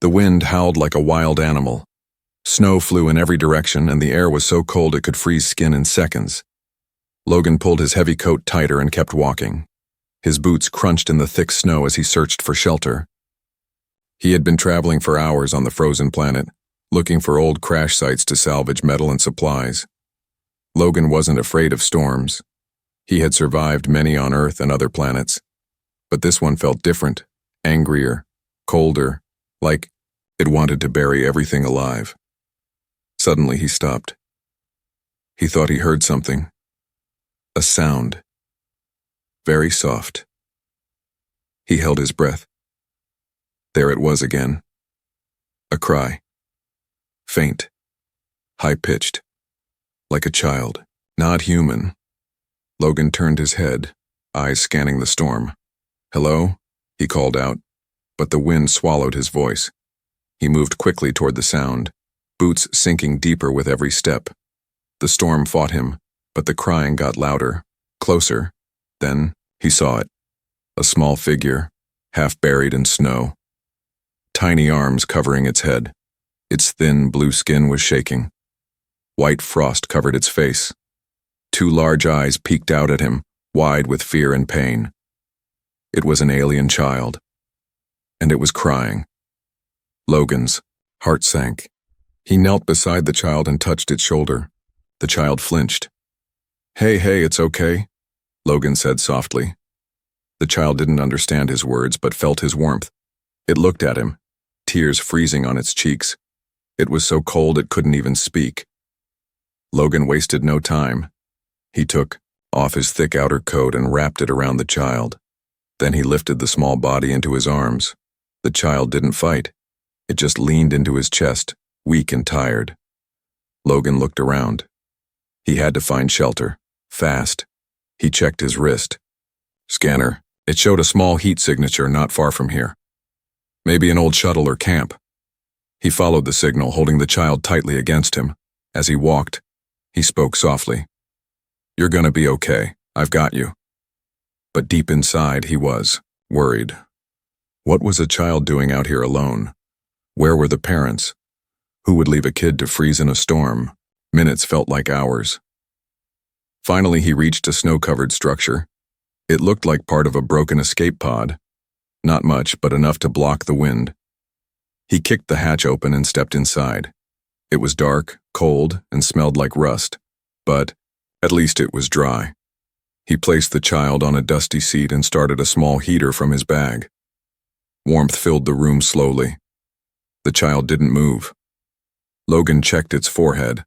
The wind howled like a wild animal. Snow flew in every direction, and the air was so cold it could freeze skin in seconds. Logan pulled his heavy coat tighter and kept walking. His boots crunched in the thick snow as he searched for shelter. He had been traveling for hours on the frozen planet, looking for old crash sites to salvage metal and supplies. Logan wasn't afraid of storms. He had survived many on Earth and other planets. But this one felt different, angrier, colder, like it wanted to bury everything alive. Suddenly he stopped. He thought he heard something. A sound. Very soft. He held his breath. There it was again. A cry. Faint. High-pitched. Like a child. Not human. Logan turned his head, eyes scanning the storm. "Hello?" he called out, but the wind swallowed his voice. He moved quickly toward the sound, boots sinking deeper with every step. The storm fought him, but the crying got louder, closer. Then he saw it. A small figure, half buried in snow. Tiny arms covering its head. Its thin blue skin was shaking. White frost covered its face. Two large eyes peeked out at him, wide with fear and pain. It was an alien child. And it was crying. Logan's heart sank. He knelt beside the child and touched its shoulder. The child flinched. Hey, it's okay," Logan said softly. The child didn't understand his words but felt his warmth. It looked at him, tears freezing on its cheeks. It was so cold it couldn't even speak. Logan wasted no time. He took off his thick outer coat and wrapped it around the child. Then he lifted the small body into his arms. The child didn't fight. It just leaned into his chest, weak and tired. Logan looked around. He had to find shelter, fast. He checked his wrist. Scanner. It showed a small heat signature not far from here. Maybe an old shuttle or camp. He followed the signal, holding the child tightly against him. As he walked, he spoke softly. "You're gonna be okay. I've got you." But deep inside, he was worried. What was a child doing out here alone? Where were the parents? Who would leave a kid to freeze in a storm? Minutes felt like hours. Finally, he reached a snow-covered structure. It looked like part of a broken escape pod. Not much, but enough to block the wind. He kicked the hatch open and stepped inside. It was dark, cold, and smelled like rust, but at least it was dry. He placed the child on a dusty seat and started a small heater from his bag. Warmth filled the room slowly. The child didn't move. Logan checked its forehead.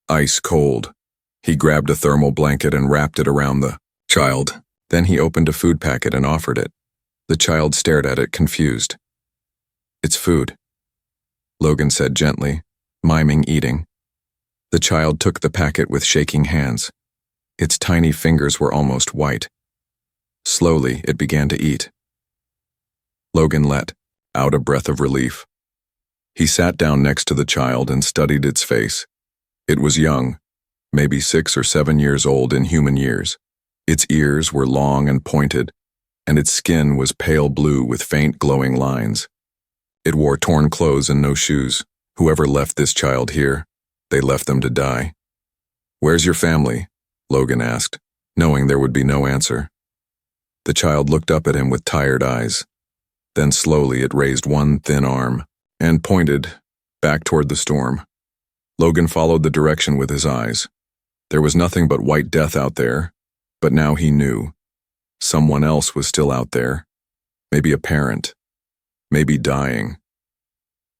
Ice cold. He grabbed a thermal blanket and wrapped it around the child. Then he opened a food packet and offered it. The child stared at it, confused. "It's food," Logan said gently, miming eating. The child took the packet with shaking hands. Its tiny fingers were almost white. Slowly, it began to eat. Logan let out a breath of relief. He sat down next to the child and studied its face. It was young, maybe 6 or 7 years old in human years. Its ears were long and pointed, and its skin was pale blue with faint glowing lines. It wore torn clothes and no shoes. Whoever left this child here, they left them to die. "Where's your family?" Logan asked, knowing there would be no answer. The child looked up at him with tired eyes. Then slowly it raised one thin arm and pointed back toward the storm. Logan followed the direction with his eyes. There was nothing but white death out there, but now he knew. Someone else was still out there. Maybe a parent. Maybe dying.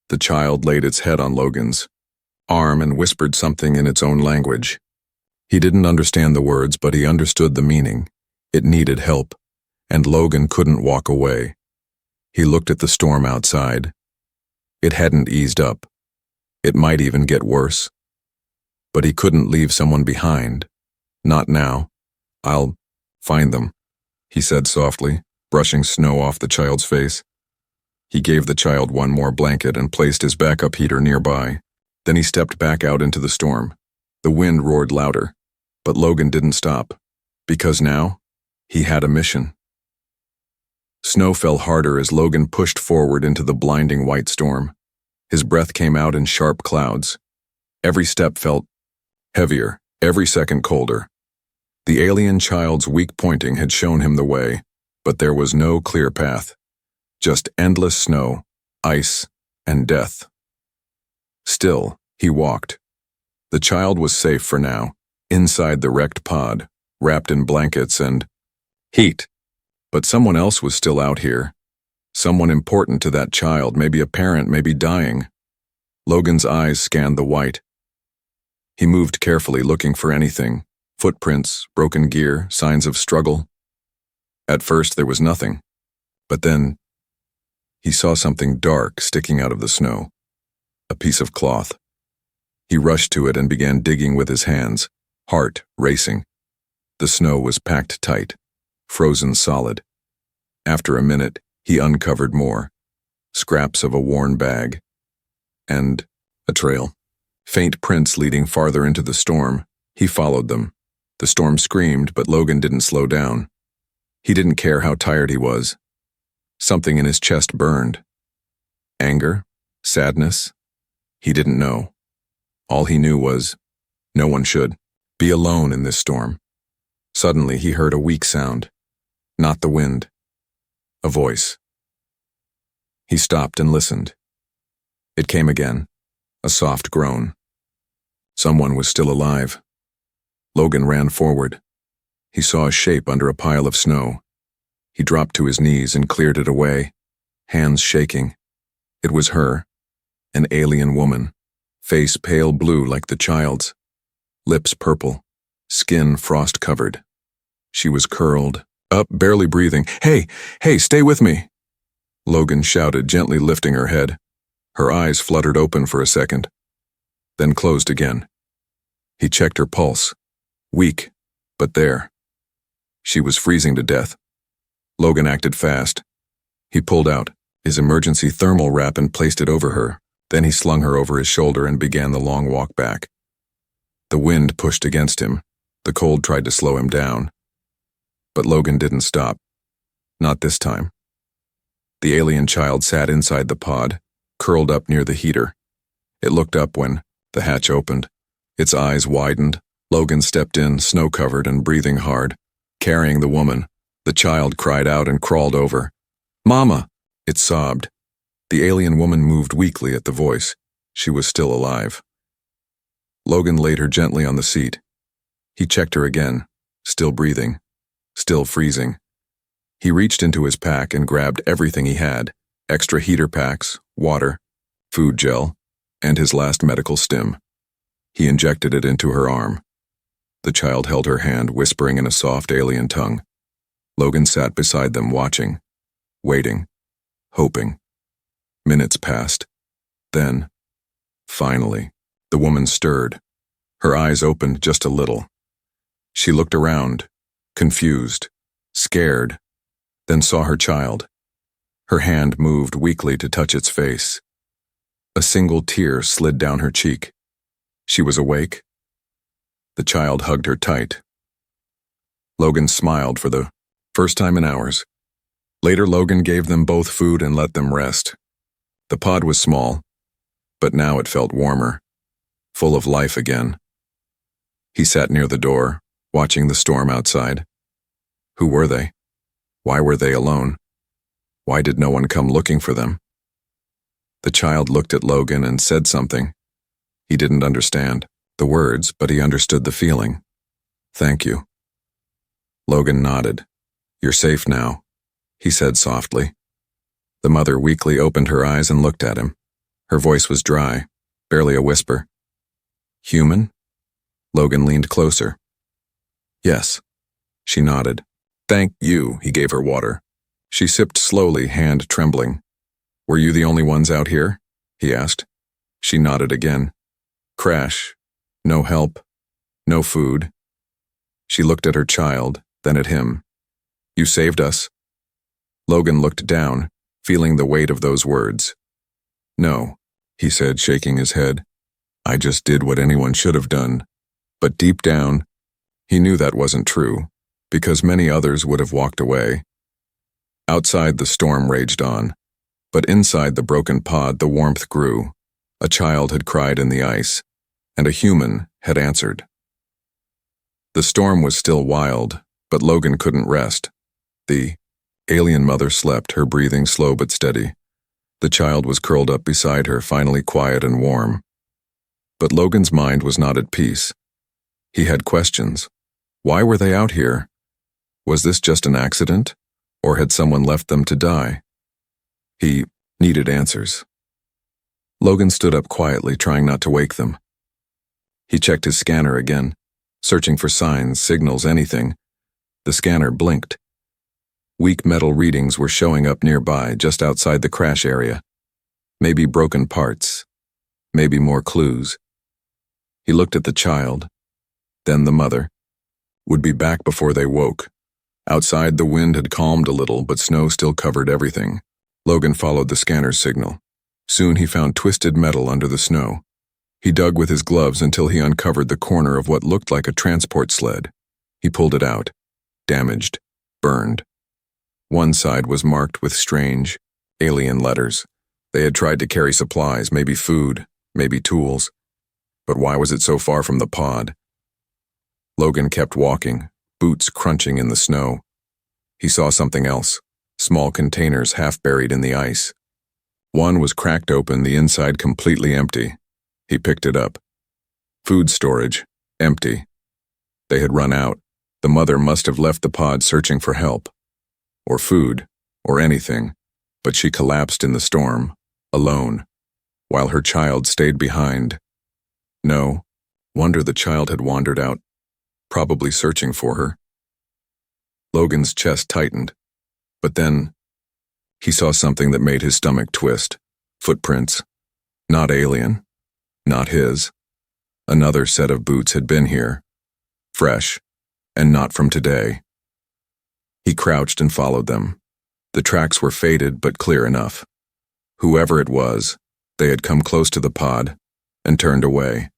The child laid its head on Logan's arm and whispered something in its own language. He didn't understand the words, but he understood the meaning. It needed help, and Logan couldn't walk away. He looked at the storm outside. It hadn't eased up. It might even get worse. But he couldn't leave someone behind. Not now. "I'll find them," he said softly, brushing snow off the child's face. He gave the child one more blanket and placed his backup heater nearby. Then he stepped back out into the storm. The wind roared louder, but Logan didn't stop, because now he had a mission. Snow fell harder as Logan pushed forward into the blinding white storm. His breath came out in sharp clouds. Every step felt heavier, every second colder. The alien child's weak pointing had shown him the way, but there was no clear path. Just endless snow, ice, and death. Still, he walked. The child was safe for now, inside the wrecked pod, wrapped in blankets and heat. But someone else was still out here. Someone important to that child, maybe a parent, maybe dying. Logan's eyes scanned the white. He moved carefully, looking for anything. Footprints, broken gear, signs of struggle. At first there was nothing. But then he saw something dark sticking out of the snow. A piece of cloth. He rushed to it and began digging with his hands, heart racing. The snow was packed tight, frozen solid. After a minute, he uncovered more. Scraps of a worn bag. And a trail. Faint prints leading farther into the storm. He followed them. The storm screamed, but Logan didn't slow down. He didn't care how tired he was. Something in his chest burned. Anger? Sadness? He didn't know. All he knew was, no one should be alone in this storm. Suddenly he heard a weak sound. Not the wind. A voice. He stopped and listened. It came again, a soft groan. Someone was still alive. Logan ran forward. He saw a shape under a pile of snow. He dropped to his knees and cleared it away, hands shaking. It was her, an alien woman, face pale blue like the child's, lips purple, skin frost-covered. She was curled up, barely breathing. Hey, stay with me!" Logan shouted, gently lifting her head. Her eyes fluttered open for a second, then closed again. He checked her pulse. Weak, but there. She was freezing to death. Logan acted fast. He pulled out his emergency thermal wrap and placed it over her. Then he slung her over his shoulder and began the long walk back. The wind pushed against him. The cold tried to slow him down. But Logan didn't stop. Not this time. The alien child sat inside the pod, curled up near the heater. It looked up when the hatch opened. Its eyes widened. Logan stepped in, snow-covered and breathing hard. Carrying the woman, the child cried out and crawled over. "Mama!" It sobbed. The alien woman moved weakly at the voice. She was still alive. Logan laid her gently on the seat. He checked her again, still breathing, still freezing. He reached into his pack and grabbed everything he had, extra heater packs, water, food gel, and his last medical stim. He injected it into her arm. The child held her hand, whispering in a soft alien tongue. Logan sat beside them, watching, waiting, hoping. Minutes passed. Then, finally, the woman stirred. Her eyes opened just a little. She looked around, confused, scared, then saw her child. Her hand moved weakly to touch its face. A single tear slid down her cheek. She was awake. The child hugged her tight. Logan smiled for the first time in hours. Later, Logan gave them both food and let them rest. The pod was small, but now it felt warmer, full of life again. He sat near the door, watching the storm outside. Who were they? Why were they alone? Why did no one come looking for them? The child looked at Logan and said something. He didn't understand the words, but he understood the feeling. "Thank you." Logan nodded. "You're safe now," he said softly. The mother weakly opened her eyes and looked at him. Her voice was dry, barely a whisper. "Human?" Logan leaned closer. "Yes." She nodded. "Thank you," he gave her water. She sipped slowly, hand trembling. "Were you the only ones out here?" he asked. She nodded again. "Crash. No help. No food." She looked at her child, then at him. "You saved us." Logan looked down, feeling the weight of those words. "No," he said, shaking his head. "I just did what anyone should have done." But deep down, he knew that wasn't true, because many others would have walked away. Outside, the storm raged on, but inside the broken pod, the warmth grew. A child had cried in the ice, and a human had answered. The storm was still wild, but Logan couldn't rest. The alien mother slept, her breathing slow but steady. The child was curled up beside her, finally quiet and warm. But Logan's mind was not at peace. He had questions. Why were they out here? Was this just an accident, or had someone left them to die? He needed answers. Logan stood up quietly, trying not to wake them. He checked his scanner again, searching for signs, signals, anything. The scanner blinked. Weak metal readings were showing up nearby, just outside the crash area. Maybe broken parts. Maybe more clues. He looked at the child, then the mother. Would be back before they woke. Outside, the wind had calmed a little, but snow still covered everything. Logan followed the scanner's signal. Soon he found twisted metal under the snow. He dug with his gloves until he uncovered the corner of what looked like a transport sled. He pulled it out. Damaged. Burned. One side was marked with strange, alien letters. They had tried to carry supplies, maybe food, maybe tools. But why was it so far from the pod? Logan kept walking, boots crunching in the snow. He saw something else, small containers half buried in the ice. One was cracked open, the inside completely empty. He picked it up. Food storage, empty. They had run out. The mother must have left the pod searching for help, or food, or anything, but she collapsed in the storm, alone, while her child stayed behind. No wonder the child had wandered out, probably searching for her. Logan's chest tightened, but then he saw something that made his stomach twist. Footprints. Not alien. Not his. Another set of boots had been here. Fresh, and not from today. He crouched and followed them. The tracks were faded but clear enough. Whoever it was, they had come close to the pod and turned away.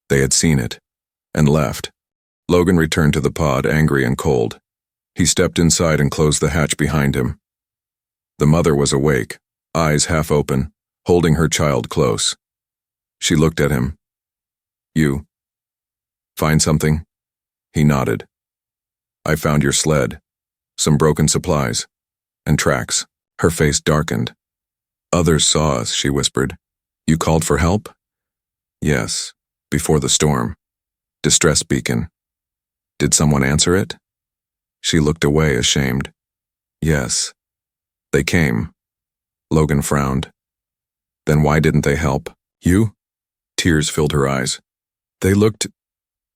They had seen it and left. Logan returned to the pod, angry and cold. He stepped inside and closed the hatch behind him. The mother was awake, eyes half open, holding her child close. She looked at him. You find something? He nodded. I found your sled, some broken supplies, and tracks. Her face darkened. Others saw us, she whispered. You called for help? Yes, before the storm. Distress beacon. Did someone answer it? She looked away, ashamed. Yes. They came. Logan frowned. Then why didn't they help? You? Tears filled her eyes. They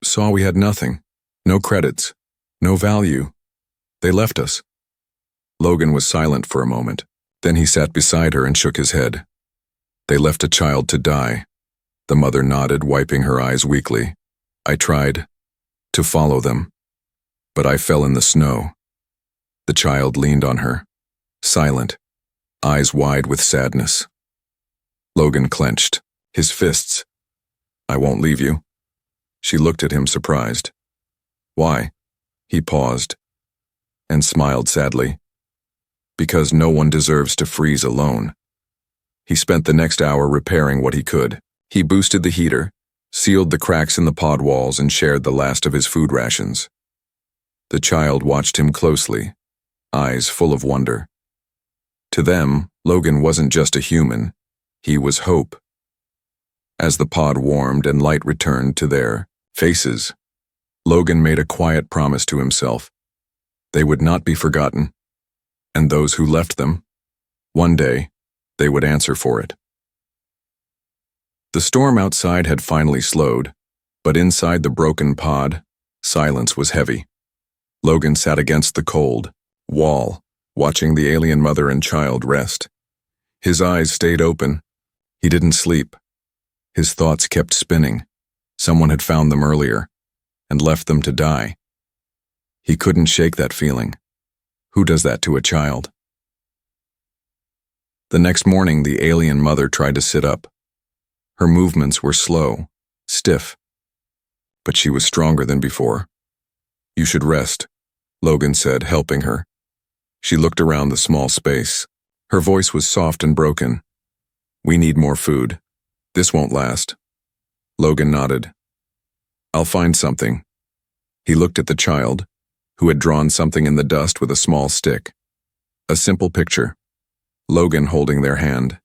saw we had nothing. No credits. No value. They left us. Logan was silent for a moment. Then he sat beside her and shook his head. They left a child to die. The mother nodded, wiping her eyes weakly. I tried to follow them, but I fell in the snow. The child leaned on her, silent, eyes wide with sadness. Logan clenched, his fists. I won't leave you. She looked at him, surprised. Why? He paused and smiled sadly. Because no one deserves to freeze alone. He spent the next hour repairing what he could. He boosted the heater, sealed the cracks in the pod walls, and shared the last of his food rations. The child watched him closely, eyes full of wonder. To them, Logan wasn't just a human, he was hope. As the pod warmed and light returned to their faces, Logan made a quiet promise to himself. They would not be forgotten, and those who left them, one day, they would answer for it. The storm outside had finally slowed, but inside the broken pod, silence was heavy. Logan sat against the cold wall, watching the alien mother and child rest. His eyes stayed open. He didn't sleep. His thoughts kept spinning. Someone had found them earlier and left them to die. He couldn't shake that feeling. Who does that to a child? The next morning, the alien mother tried to sit up. Her movements were slow, stiff, but she was stronger than before. You should rest, Logan said, helping her. She looked around the small space. Her voice was soft and broken. "We need more food. This won't last." Logan nodded. "I'll find something." He looked at the child, who had drawn something in the dust with a small stick. A simple picture. Logan holding their hand.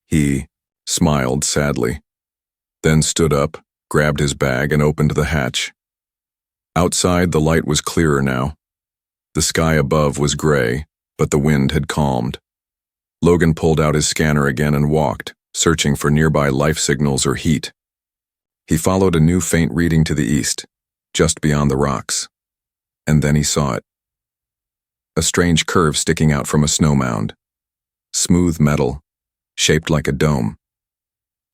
He smiled sadly, then stood up, grabbed his bag, and opened the hatch. Outside, the light was clearer now. The sky above was gray, but the wind had calmed. Logan pulled out his scanner again and walked, searching for nearby life signals or heat. He followed a new faint reading to the east, just beyond the rocks. And then he saw it. A strange curve sticking out from a snow mound. Smooth metal, shaped like a dome.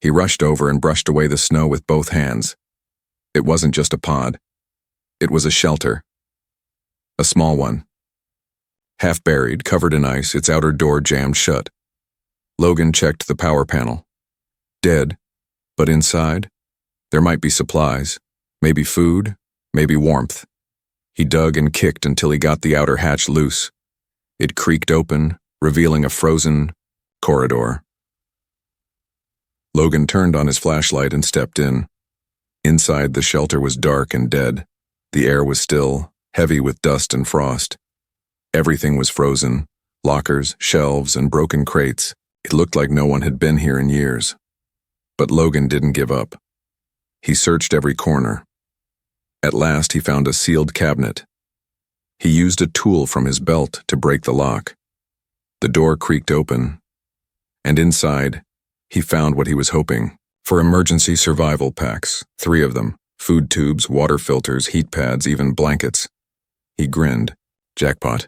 He rushed over and brushed away the snow with both hands. It wasn't just a pod. It was a shelter. A small one. Half buried, covered in ice, its outer door jammed shut. Logan checked the power panel. Dead, but inside, there might be supplies, maybe food, maybe warmth. He dug and kicked until he got the outer hatch loose. It creaked open, revealing a frozen corridor. Logan turned on his flashlight and stepped in. Inside, the shelter was dark and dead. The air was still, heavy with dust and frost. Everything was frozen, lockers, shelves, and broken crates. It looked like no one had been here in years. But Logan didn't give up. He searched every corner. At last, he found a sealed cabinet. He used a tool from his belt to break the lock. The door creaked open, and inside, he found what he was hoping for: emergency survival packs, 3 of them, food tubes, water filters, heat pads, even blankets. He grinned. Jackpot.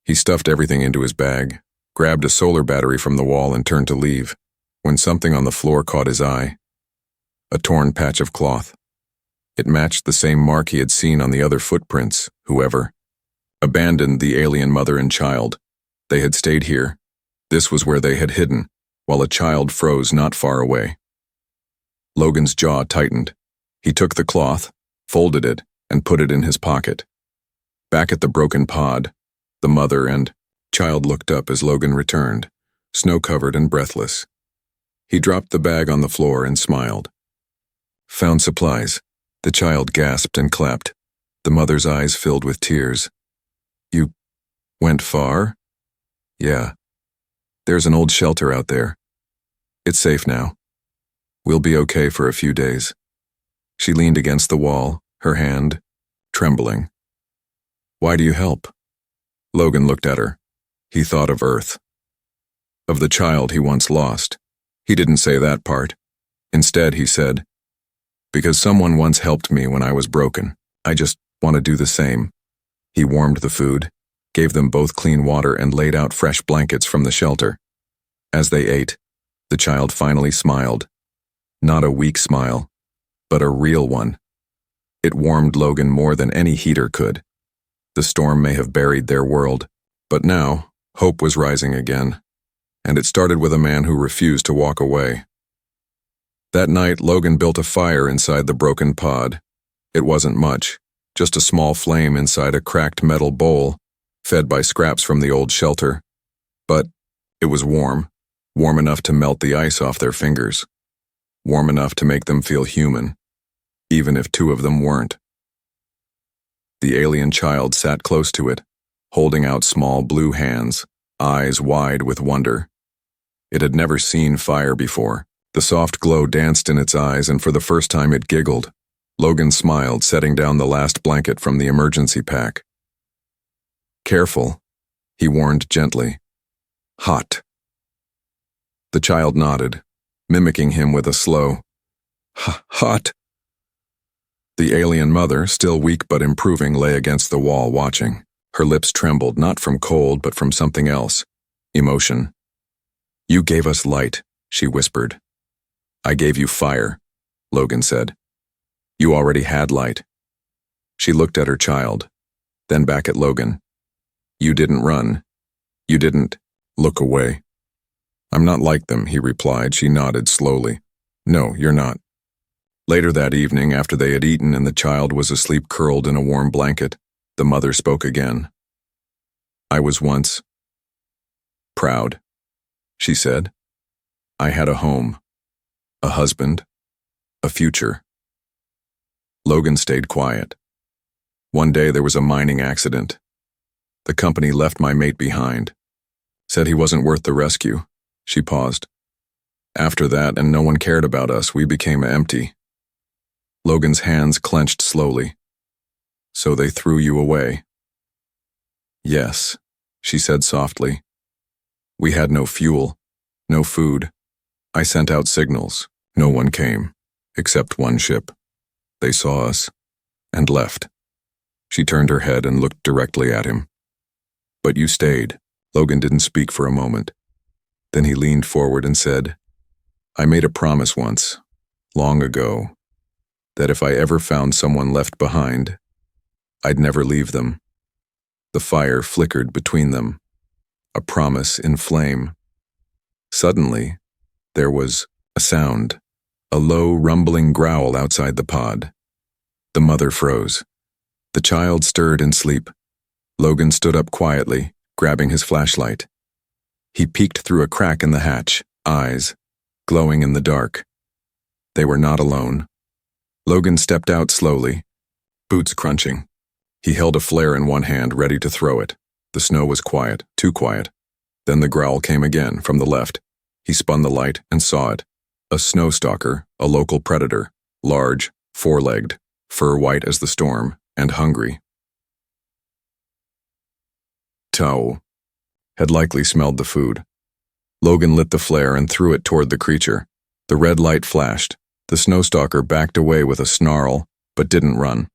He stuffed everything into his bag, grabbed a solar battery from the wall, and turned to leave, when something on the floor caught his eye. A torn patch of cloth. It matched the same mark he had seen on the other footprints. Whoever abandoned the alien mother and child. They had stayed here. This was where they had hidden, while a child froze not far away. Logan's jaw tightened. He took the cloth, folded it, and put it in his pocket. Back at the broken pod, the mother and child looked up as Logan returned, snow-covered and breathless. He dropped the bag on the floor and smiled. "Found supplies." The child gasped and clapped. The mother's eyes filled with tears. "You went far?" "Yeah. There's an old shelter out there. It's safe now. We'll be okay for a few days." She leaned against the wall, her hand trembling. "Why do you help?" Logan looked at her. He thought of Earth. Of the child he once lost. He didn't say that part. Instead, he said, "Because someone once helped me when I was broken. I just want to do the same." He warmed the food, gave them both clean water, and laid out fresh blankets from the shelter. As they ate, the child finally smiled. Not a weak smile, but a real one. It warmed Logan more than any heater could. The storm may have buried their world, but now, hope was rising again. And it started with a man who refused to walk away. That night, Logan built a fire inside the broken pod. It wasn't much, just a small flame inside a cracked metal bowl, fed by scraps from the old shelter. But it was warm enough to melt the ice off their fingers, warm enough to make them feel human, even if 2 of them weren't. The alien child sat close to it, holding out small blue hands, eyes wide with wonder. It had never seen fire before. The soft glow danced in its eyes, and for the first time it giggled. Logan smiled, setting down the last blanket from the emergency pack. "Careful," he warned gently. "Hot." The child nodded, mimicking him with a slow, "Hot." The alien mother, still weak but improving, lay against the wall watching. Her lips trembled, not from cold but from something else. Emotion. "You gave us light," she whispered. "I gave you fire," Logan said. "You already had light." She looked at her child, then back at Logan. "You didn't run. You didn't look away." "I'm not like them," he replied. She nodded slowly. "No, you're not." Later that evening, after they had eaten and the child was asleep curled in a warm blanket, the mother spoke again. I was once proud, she said. I had a home, a husband, a future. Logan stayed quiet. One day there was a mining accident. The company left my mate behind. Said he wasn't worth the rescue. She paused. After that, and no one cared about us, we became empty. Logan's hands clenched slowly. So they threw you away. Yes, she said softly. We had no fuel, no food. I sent out signals. No one came, except one ship. They saw us and left. She turned her head and looked directly at him. But you stayed. Logan didn't speak for a moment. Then he leaned forward and said, I made a promise once, long ago, that if I ever found someone left behind, I'd never leave them. The fire flickered between them, a promise in flame. Suddenly, there was a sound, a low, rumbling growl outside the pod. The mother froze. The child stirred in sleep. Logan stood up quietly, grabbing his flashlight. He peeked through a crack in the hatch, eyes glowing in the dark. They were not alone. Logan stepped out slowly, boots crunching. He held a flare in one hand, ready to throw it. The snow was quiet, too quiet. Then the growl came again, from the left. He spun the light and saw it. A snow stalker, a local predator, large, four-legged, fur white as the storm, and hungry. Tau had likely smelled the food. Logan lit the flare and threw it toward the creature. The red light flashed. The snowstalker backed away with a snarl, but didn't run.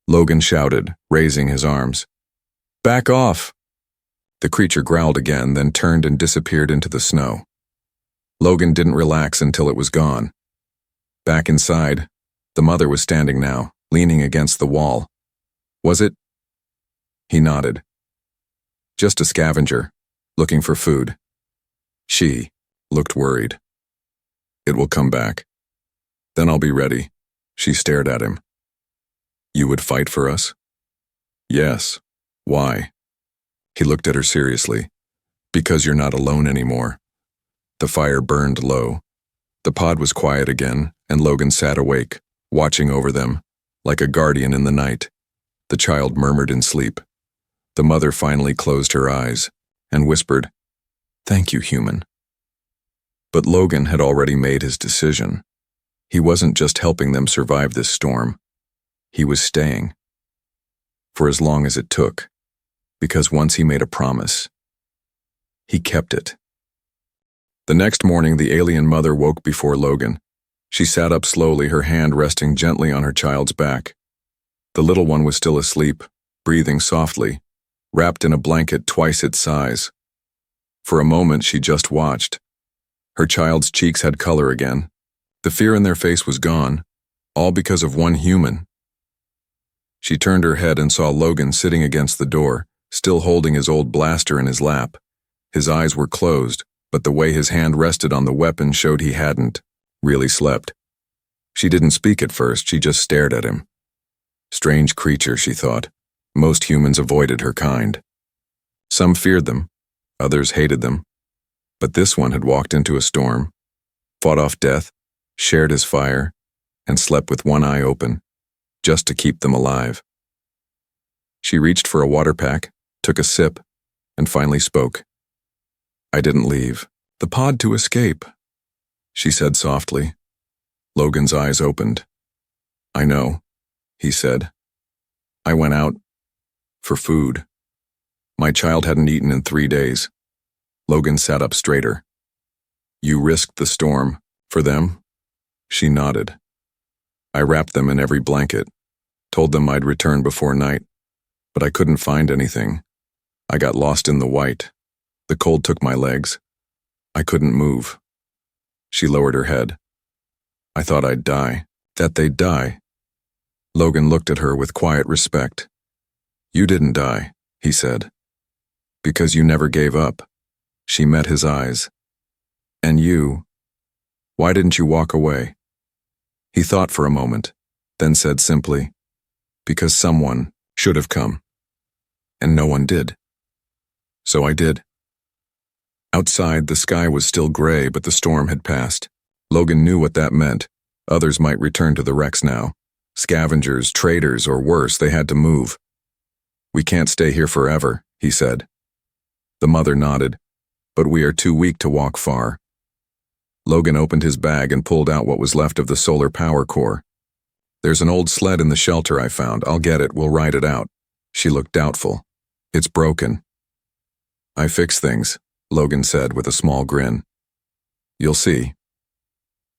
Logan shouted, raising his arms. Back off! The creature growled again, then turned and disappeared into the snow. Logan didn't relax until it was gone. Back inside, the mother was standing now, leaning against the wall. Was it? He nodded. Just a scavenger, looking for food. She looked worried. It will come back. Then I'll be ready. She stared at him. You would fight for us? Yes. Why? He looked at her seriously. Because you're not alone anymore. The fire burned low. The pod was quiet again, and Logan sat awake, watching over them, like a guardian in the night. The child murmured in sleep. The mother finally closed her eyes and whispered, Thank you, human. But Logan had already made his decision. He wasn't just helping them survive this storm. He was staying. For as long as it took. Because once he made a promise, he kept it. The next morning, the alien mother woke before Logan. She sat up slowly, her hand resting gently on her child's back. The little one was still asleep, breathing softly, wrapped in a blanket twice its size. For a moment, she just watched. Her child's cheeks had color again. The fear in their face was gone, all because of one human. She turned her head and saw Logan sitting against the door, still holding his old blaster in his lap. His eyes were closed, but the way his hand rested on the weapon showed he hadn't really slept. She didn't speak at first, she just stared at him. Strange creature, she thought. Most humans avoided her kind. Some feared them, others hated them. But this one had walked into a storm, fought off death, shared his fire, and slept with one eye open, just to keep them alive. She reached for a water pack, took a sip, and finally spoke. I didn't leave the pod to escape, she said softly. Logan's eyes opened. I know, he said. I went out for food. My child hadn't eaten in 3 days. Logan sat up straighter. You risked the storm for them? She nodded. I wrapped them in every blanket, told them I'd return before night, but I couldn't find anything. I got lost in the white. The cold took my legs. I couldn't move. She lowered her head. I thought I'd die, that they'd die. Logan looked at her with quiet respect. You didn't die, he said. Because you never gave up. She met his eyes. And you? Why didn't you walk away? He thought for a moment, then said simply, because someone should have come. And no one did. So I did. Outside, the sky was still gray, but the storm had passed. Logan knew what that meant. Others might return to the wrecks now. Scavengers, traders, or worse, they had to move. We can't stay here forever, he said. The mother nodded. But we are too weak to walk far. Logan opened his bag and pulled out what was left of the solar power core. There's an old sled in the shelter I found. I'll get it. We'll ride it out. She looked doubtful. It's broken. I fix things, Logan said with a small grin. You'll see.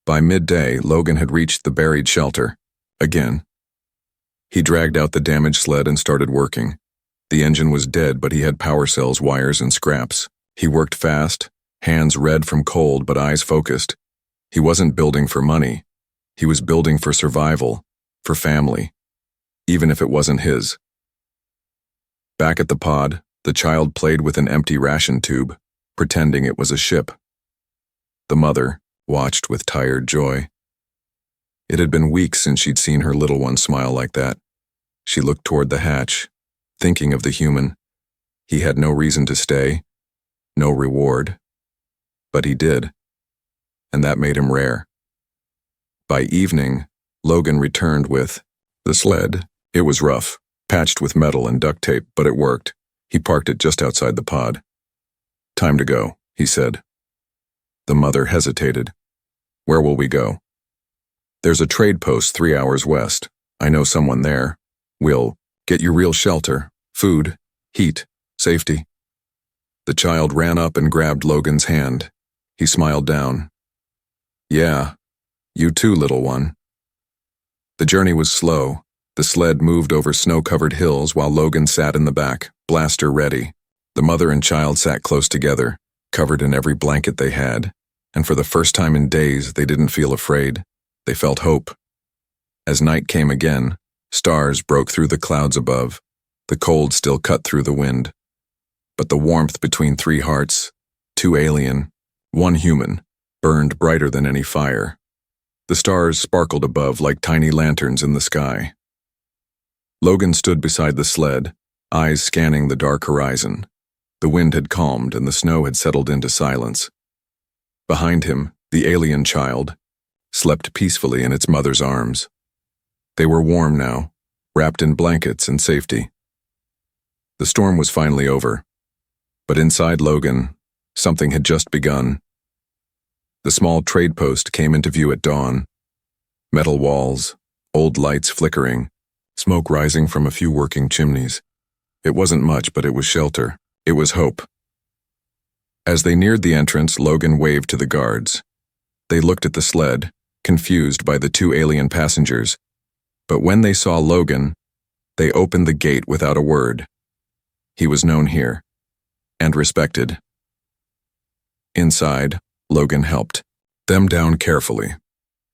By midday, Logan had reached the buried shelter. Again. He dragged out the damaged sled and started working. The engine was dead, but he had power cells, wires, and scraps. He worked fast, hands red from cold but eyes focused. He wasn't building for money. He was building for survival, for family, even if it wasn't his. Back at the pod, the child played with an empty ration tube, pretending it was a ship. The mother watched with tired joy. It had been weeks since she'd seen her little one smile like that. She looked toward the hatch, thinking of the human. He had no reason to stay, no reward. But he did, and that made him rare. By evening, Logan returned with the sled. It was rough, patched with metal and duct tape, but it worked. He parked it just outside the pod. Time to go, he said. The mother hesitated. Where will we go? There's a trade post 3 hours west. I know someone there. We'll get you real shelter, food, heat, safety. The child ran up and grabbed Logan's hand. He smiled down. Yeah, you too, little one. The journey was slow. The sled moved over snow-covered hills while Logan sat in the back, blaster ready. The mother and child sat close together, covered in every blanket they had, and for the first time in days, they didn't feel afraid. They felt hope. As night came again, stars broke through the clouds above. The cold still cut through the wind. But the warmth between 3 hearts, 2 alien, 1 human, burned brighter than any fire. The stars sparkled above like tiny lanterns in the sky. Logan stood beside the sled, eyes scanning the dark horizon. The wind had calmed and the snow had settled into silence. Behind him, the alien child slept peacefully in its mother's arms. They were warm now, wrapped in blankets and safety. The storm was finally over, but inside Logan, something had just begun. The small trade post came into view at dawn. Metal walls, old lights flickering, smoke rising from a few working chimneys. It wasn't much, but it was shelter. It was hope. As they neared the entrance, Logan waved to the guards. They looked at the sled, confused by the 2 alien passengers. But when they saw Logan, they opened the gate without a word. He was known here, and respected. Inside, Logan helped them down carefully.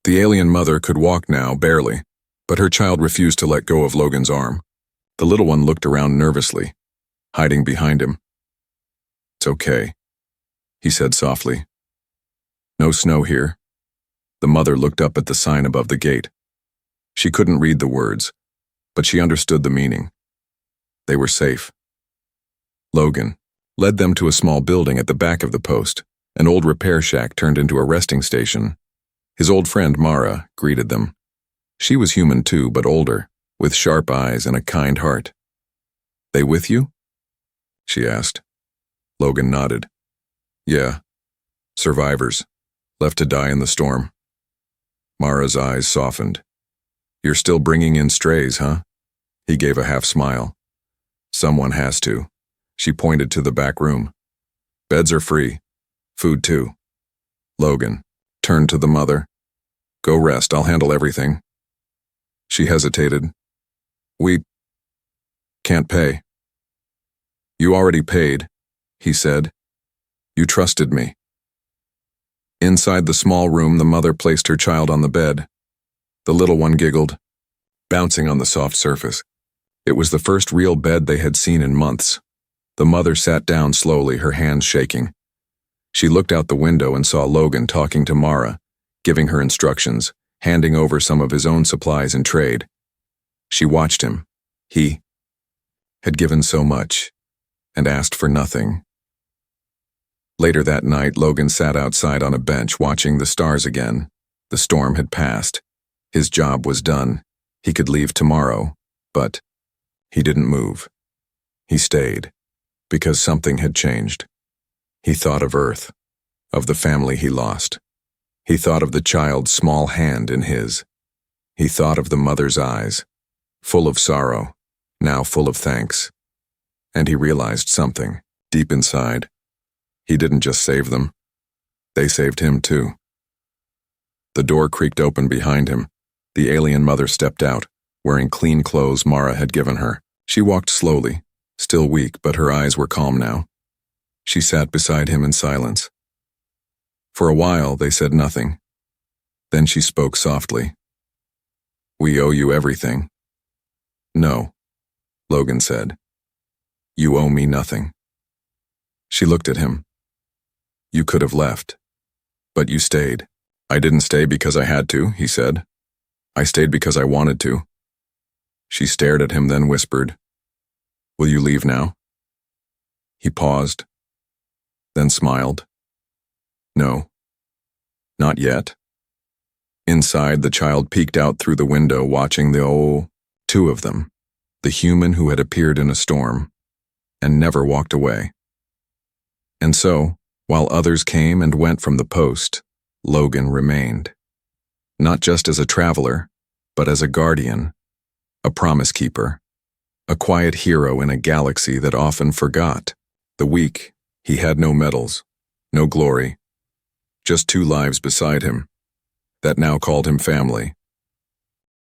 The alien mother could walk now, barely, but her child refused to let go of Logan's arm. The little one looked around nervously, hiding behind him. It's okay, he said softly. No snow here. The mother looked up at the sign above the gate. She couldn't read the words, but she understood the meaning. They were safe. Logan led them to a small building at the back of the post. An old repair shack turned into a resting station. His old friend Mara greeted them. She was human too, but older, with sharp eyes and a kind heart. They with you? She asked. Logan nodded. Yeah. Survivors. Left to die in the storm. Mara's eyes softened. You're still bringing in strays, huh? He gave a half smile. Someone has to. She pointed to the back room. Beds are free. Food too. Logan turned to the mother. Go rest, I'll handle everything. She hesitated. We can't pay. You already paid, he said. You trusted me. Inside the small room, the mother placed her child on the bed. The little one giggled, bouncing on the soft surface. It was the first real bed they had seen in months. The mother sat down slowly, her hands shaking. She looked out the window and saw Logan talking to Mara, giving her instructions, handing over some of his own supplies and trade. She watched him. He had given so much, and asked for nothing. Later that night, Logan sat outside on a bench watching the stars again. The storm had passed. His job was done. He could leave tomorrow, but he didn't move. He stayed, because something had changed. He thought of Earth, of the family he lost. He thought of the child's small hand in his. He thought of the mother's eyes, full of sorrow, now full of thanks. And he realized something, deep inside. He didn't just save them. They saved him too. The door creaked open behind him. The alien mother stepped out, wearing clean clothes Mara had given her. She walked slowly, still weak, but her eyes were calm now. She sat beside him in silence. For a while, they said nothing. Then she spoke softly. "We owe you everything." "No," Logan said. "You owe me nothing." She looked at him. "You could have left, but you stayed." "I didn't stay because I had to," he said. "I stayed because I wanted to." She stared at him, then whispered, "Will you leave now?" He paused, then smiled. "No, not yet." Inside, the child peeked out through the window, watching two of them, the human who had appeared in a storm, and never walked away. And so, while others came and went from the post, Logan remained. Not just as a traveler, but as a guardian, a promise keeper, a quiet hero in a galaxy that often forgot. The weak, he had no medals, no glory, just 2 lives beside him, that now called him family.